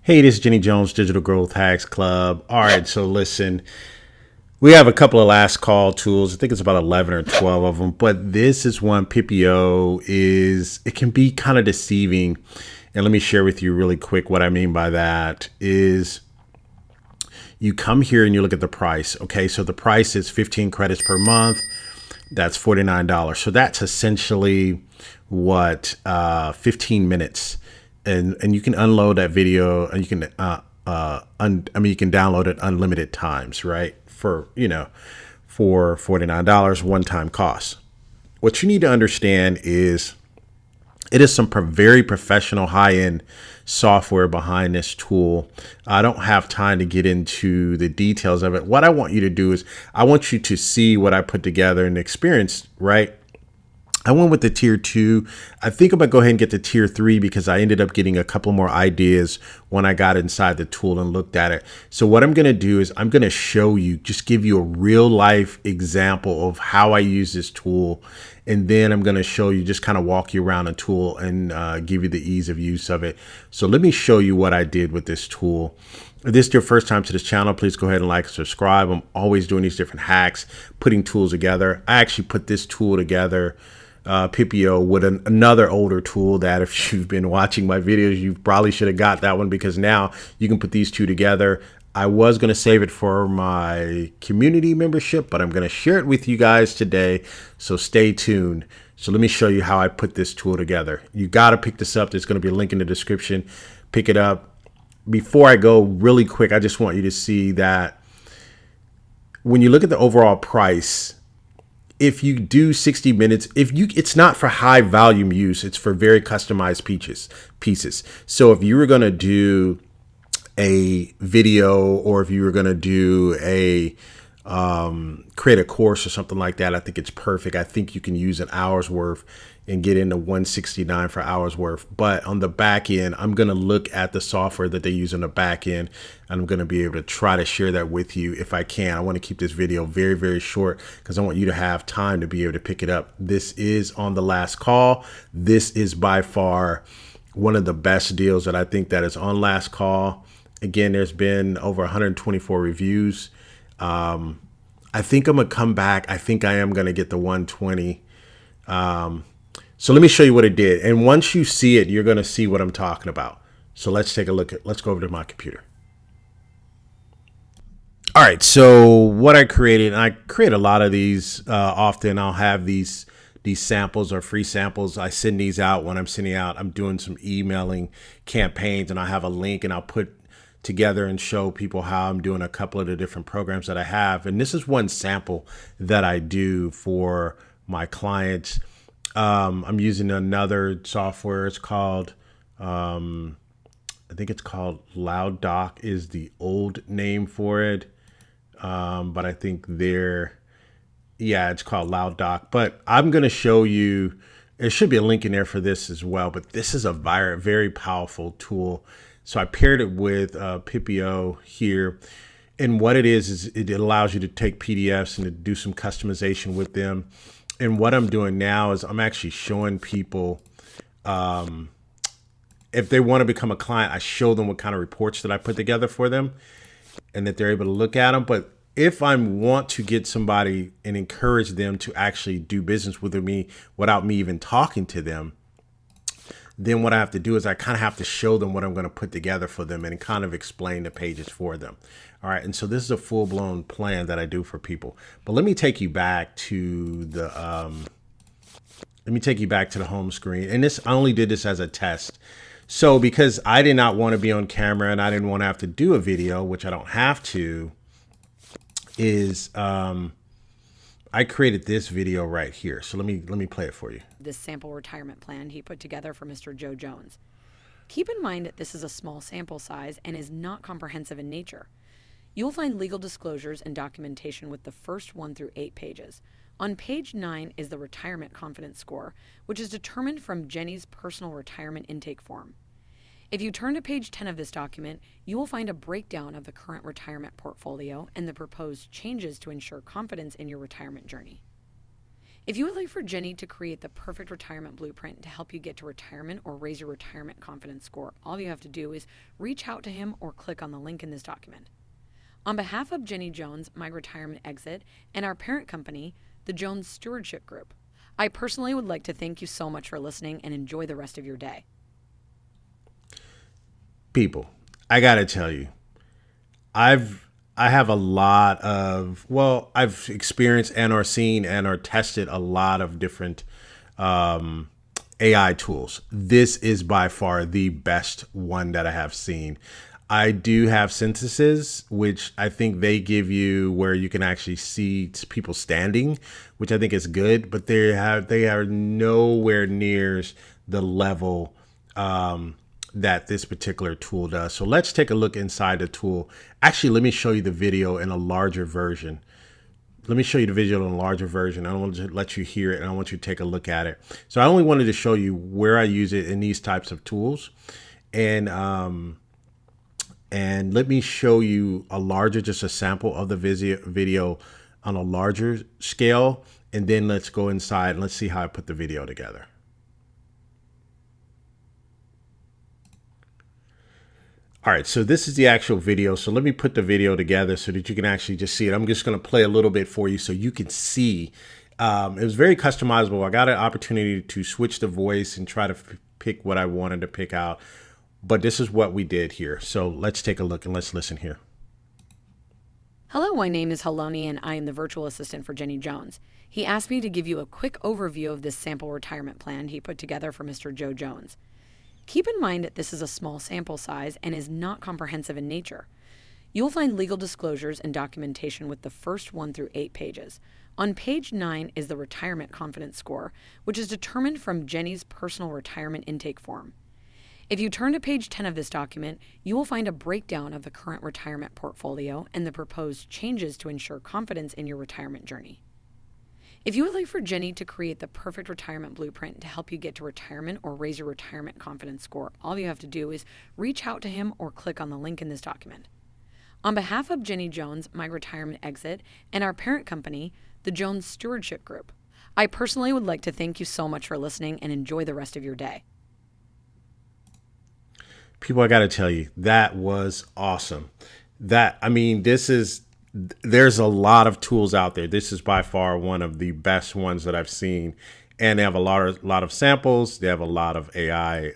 Hey, this is Jenny Jones, Digital Growth Hacks Club. All right, so listen, we have a couple of last call tools. I think it's about 11 or 12 of them, but this is one. Pipio it can be kind of deceiving. And let me share with you really quick what I mean by that is you come here and you look at the price. Okay, so the price is 15 credits per month. That's $49. So that's essentially what 15 minutes. And you can unload that video and you can you can download it unlimited times, right? For $49 one-time cost. What you need to understand is it is some very professional high-end software behind this tool. I don't have time to get into the details of it. What I want you to do is I want you to see what I put together and experience, right? I went with the tier 2. I think I'm going to go ahead and get the tier 3 because I ended up getting a couple more ideas when I got inside the tool and looked at it. So what I'm going to do is I'm going to show you, just give you a real life example of how I use this tool. And then I'm going to show you, just kind of walk you around the tool and give you the ease of use of it. So let me show you what I did with this tool. If this is your first time to this channel, please go ahead and like and subscribe. I'm always doing these different hacks, putting tools together. I actually put this tool together, Pipio, with another older tool that if you've been watching my videos, you probably should have got that one because now you can put these two together. I was going to save it for my community membership, but I'm going to share it with you guys today. So stay tuned. So let me show you how I put this tool together. You got to pick this up. There's going to be a link in the description. Pick it up. Before I go really quick, I just want you to see that when you look at the overall price, if you do 60 minutes, it's not for high volume use, it's for very customized pieces. So if you were going to do a video or if you were going to do create a course or something like that, I think it's perfect. I think you can use an hour's worth and get into 169 for hours worth. But on the back end, I'm going to look at the software that they use on the back end, and I'm going to be able to try to share that with you if I can. I want to keep this video very, very short because I want you to have time to be able to pick it up. This is on the last call. This is by far one of the best deals that I think that is on last call. Again, there's been over 124 reviews. I think I'm going to come back. I think I am going to get the 120. So let me show you what it did. And once you see it, you're going to see what I'm talking about. So let's take a look let's go over to my computer. All right. So what I created, and I create a lot of these often. I'll have these samples or free samples. I send these out when I'm doing some emailing campaigns, and I have a link and I'll put together and show people how I'm doing a couple of the different programs that I have. And this is one sample that I do for my clients. I'm using another software. It's called, I think it's called LoudDoc is the old name for it. But I think it's called LoudDoc. But I'm going to show you, there should be a link in there for this as well. But this is a very powerful tool. So I paired it with Pipio here. And what it is it allows you to take PDFs and to do some customization with them. And what I'm doing now is I'm actually showing people, if they want to become a client, I show them what kind of reports that I put together for them and that they're able to look at them. But if I want to get somebody and encourage them to actually do business with me without me even talking to them, then what I have to do is I kind of have to show them what I'm going to put together for them and kind of explain the pages for them. All right. And so this is a full blown plan that I do for people. But let me take you back to the home screen. And I only did this as a test. So because I did not want to be on camera and I didn't want to have to do a video, which I don't have to, is I created this video right here. So let me play it for you. This sample retirement plan he put together for Mr. Joe Jones. Keep in mind that this is a small sample size and is not comprehensive in nature. You'll find legal disclosures and documentation with the first 1 through 8 pages. On page 9 is the retirement confidence score, which is determined from Jenny's personal retirement intake form. If you turn to page 10 of this document, you will find a breakdown of the current retirement portfolio and the proposed changes to ensure confidence in your retirement journey. If you would like for Jenny to create the perfect retirement blueprint to help you get to retirement or raise your retirement confidence score, all you have to do is reach out to him or click on the link in this document. On behalf of Jenny Jones, My Retirement Exit, and our parent company, the Jones Stewardship Group, I personally would like to thank you so much for listening and enjoy the rest of your day. People, I gotta tell you, I have a lot of, well, I've experienced and or seen and or tested a lot of different AI tools. This is by far the best one that I have seen. I do have synthesis, which I think they give you where you can actually see people standing, which I think is good, but they are nowhere near the level that this particular tool does. So let's take a look inside the tool. Actually, let me show you the video in a larger version. Let me show you the video in a larger version. I don't want to let you hear it, and I want you to take a look at it. So I only wanted to show you where I use it in these types of tools. And let me show you a larger, just a sample of the video on a larger scale. And then let's go inside and let's see how I put the video together. All right, so this is the actual video. So let me put the video together so that you can actually just see it. I'm just going to play a little bit for you so you can see. It was very customizable. I got an opportunity to switch the voice and try to pick what I wanted to pick out. But this is what we did here. So let's take a look and let's listen here. Hello, my name is Haloni and I am the virtual assistant for Jenny Jones. He asked me to give you a quick overview of this sample retirement plan he put together for Mr. Joe Jones. Keep in mind that this is a small sample size and is not comprehensive in nature. You'll find legal disclosures and documentation with the first 1 through 8 pages. On page 9 is the retirement confidence score, which is determined from Jenny's personal retirement intake form. If you turn to page 10 of this document, you will find a breakdown of the current retirement portfolio and the proposed changes to ensure confidence in your retirement journey. If you would like for Jenny to create the perfect retirement blueprint to help you get to retirement or raise your retirement confidence score, all you have to do is reach out to him or click on the link in this document. On behalf of Jenny Jones, My Retirement Exit, and our parent company, the Jones Stewardship Group, I personally would like to thank you so much for listening and enjoy the rest of your day. People, I got to tell you, that was awesome. There's a lot of tools out there. This is by far one of the best ones that I've seen. And they have a lot of samples. They have a lot of AI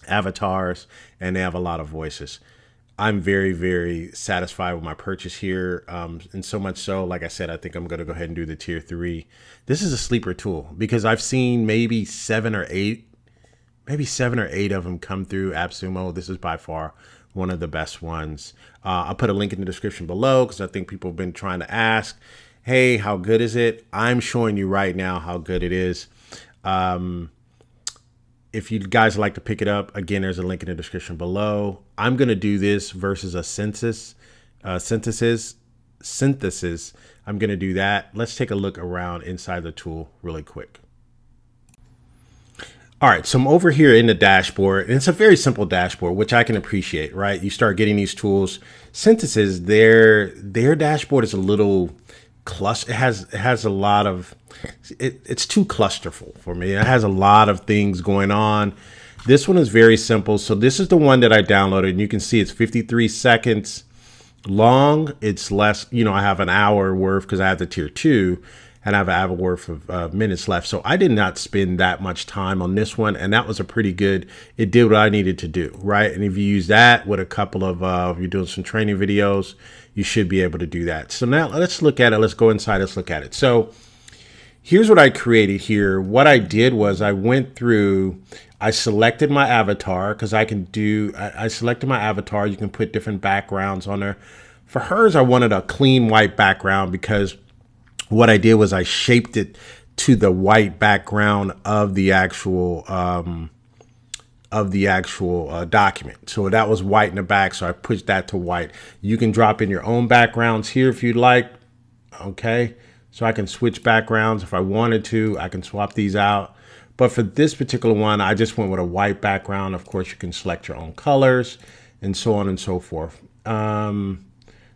avatars, and they have a lot of voices. I'm very, very satisfied with my purchase here. And so much so, like I said, I think I'm going to go ahead and do the tier 3. This is a sleeper tool because I've seen maybe 7 or 8 of them come through Appsumo. This is by far one of the best ones. I'll put a link in the description below because I think people have been trying to ask, hey, how good is it? I'm showing you right now how good it is. If you guys like to pick it up, again, there's a link in the description below. I'm going to do this versus a synthesis. I'm going to do that. Let's take a look around inside the tool really quick. All right, so I'm over here in the dashboard, and it's a very simple dashboard, which I can appreciate, right? You start getting these tools. Synthesis, their dashboard is a little cluster. It has a lot of, it's too clusterful for me. It has a lot of things going on. This one is very simple. So this is the one that I downloaded, and you can see it's 53 seconds long. It's less, I have an hour worth because I have the tier 2. And I have an hour worth of minutes left. So I did not spend that much time on this one. And that was a pretty good, it did what I needed to do, right? And if you use that with a couple of, if you're doing some training videos, you should be able to do that. So now let's look at it. Let's go inside. Let's look at it. So here's what I created here. What I did was I went through, I selected my avatar because I selected my avatar. You can put different backgrounds on there. For hers, I wanted a clean white background because what I did was I shaped it to the white background of the actual document. So that was white in the back. So I pushed that to white. You can drop in your own backgrounds here if you'd like. Okay. So I can switch backgrounds if I wanted to. I can swap these out. But for this particular one, I just went with a white background. Of course, you can select your own colors and so on and so forth.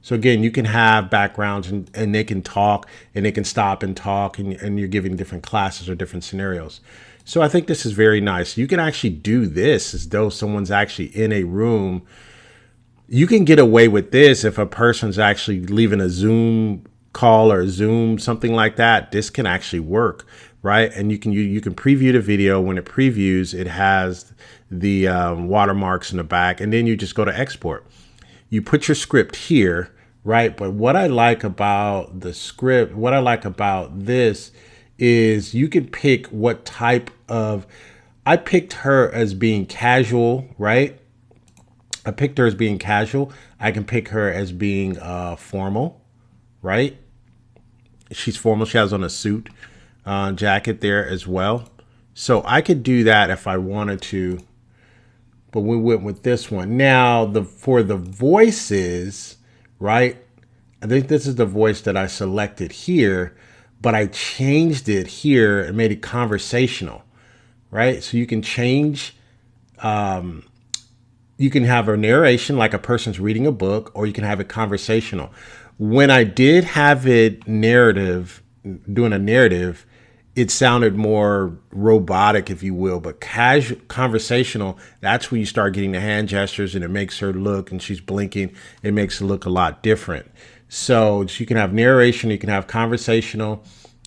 So again, you can have backgrounds and they can talk and they can stop and talk and you're giving different classes or different scenarios. So I think this is very nice. You can actually do this as though someone's actually in a room. You can get away with this if a person's actually leaving a Zoom call or Zoom, something like that. This can actually work, right? And you can preview the video. When it previews, it has the watermarks in the back, and then you just go to export. You put your script here, right? But what I like about the script, what I like about this is you can pick what type of, I picked her as being casual, right? I picked her as being casual. I can pick her as being formal, right? She's formal. She has on a suit jacket there as well. So I could do that if I wanted to, but we went with this one. Now, for the voices, right? I think this is the voice that I selected here, but I changed it here and made it conversational, right? So you can change, you can have a narration like a person's reading a book, or you can have it conversational. When I did have it narrative, doing a narrative, it sounded more robotic, if you will, but casual, conversational, that's when you start getting the hand gestures and it makes her look, and she's blinking, it makes it look a lot different. So you can have narration, you can have conversational,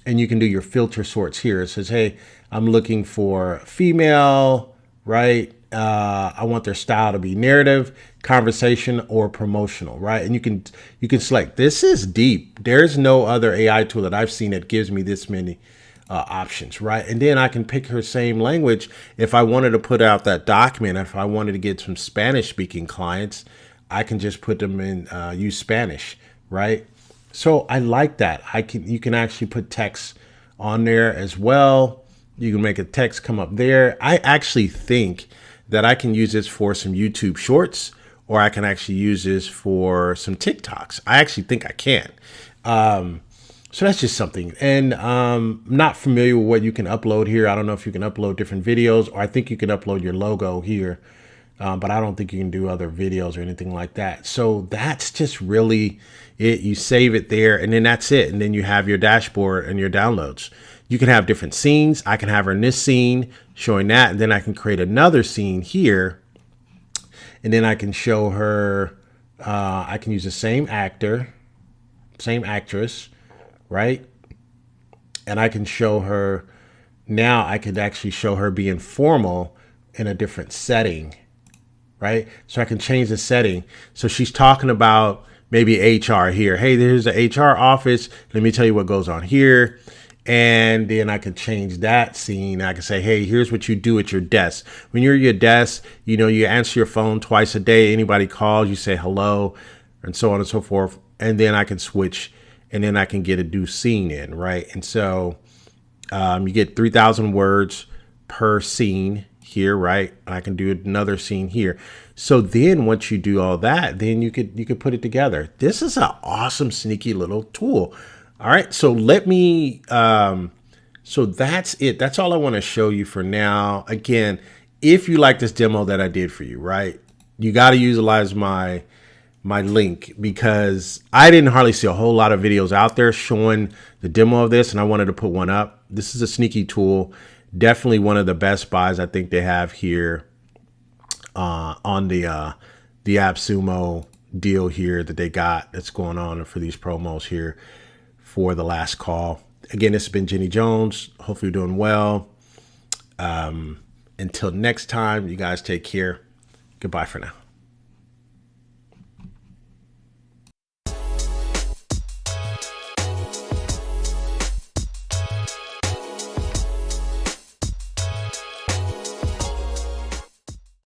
and you can do your filter sorts here. It says, hey, I'm looking for female, right? I want their style to be narrative, conversation, or promotional, right? And you can select. This is deep. There's no other AI tool that I've seen that gives me this many options, right? And then I can pick her same language. If I wanted to put out that document, if I wanted to get some Spanish speaking clients, I can just put them in, use Spanish, right? So I like that. You can actually put text on there as well. You can make a text come up there. I actually think that I can use this for some YouTube shorts, or I can actually use this for some TikToks. I actually think I can. So that's just something. And I'm not familiar with what you can upload here. I don't know if you can upload different videos, or I think you can upload your logo here, but I don't think you can do other videos or anything like that. So that's just really it. You save it there, and then that's it. And then you have your dashboard and your downloads. You can have different scenes. I can have her in this scene showing that, and then I can create another scene here, and then I can show her, I can use the same actor, same actress, right? And I can show her, now I could actually show her being formal in a different setting, right? So I can change the setting. So she's talking about maybe HR here. Hey, there's the HR office. Let me tell you what goes on here. And then I can change that scene. I can say, hey, here's what you do at your desk. When you're at your desk, you answer your phone twice a day. Anybody calls, you say hello, and so on and so forth. And then I can switch, and then I can get a new scene in, right? And so you get 3,000 words per scene here, right? And I can do another scene here. So then once you do all that, then you could put it together. This is an awesome, sneaky little tool. All right, so so that's it. That's all I want to show you for now. Again, if you like this demo that I did for you, right, you got to utilize my link, because I didn't hardly see a whole lot of videos out there showing the demo of this, and I wanted to put one up. This is a sneaky tool. Definitely one of the best buys I think they have here on the Appsumo deal here that they got that's going on for these promos here for the last call. Again, this has been Jenny Jones. Hopefully you're doing well. Until next time, you guys take care. Goodbye for now.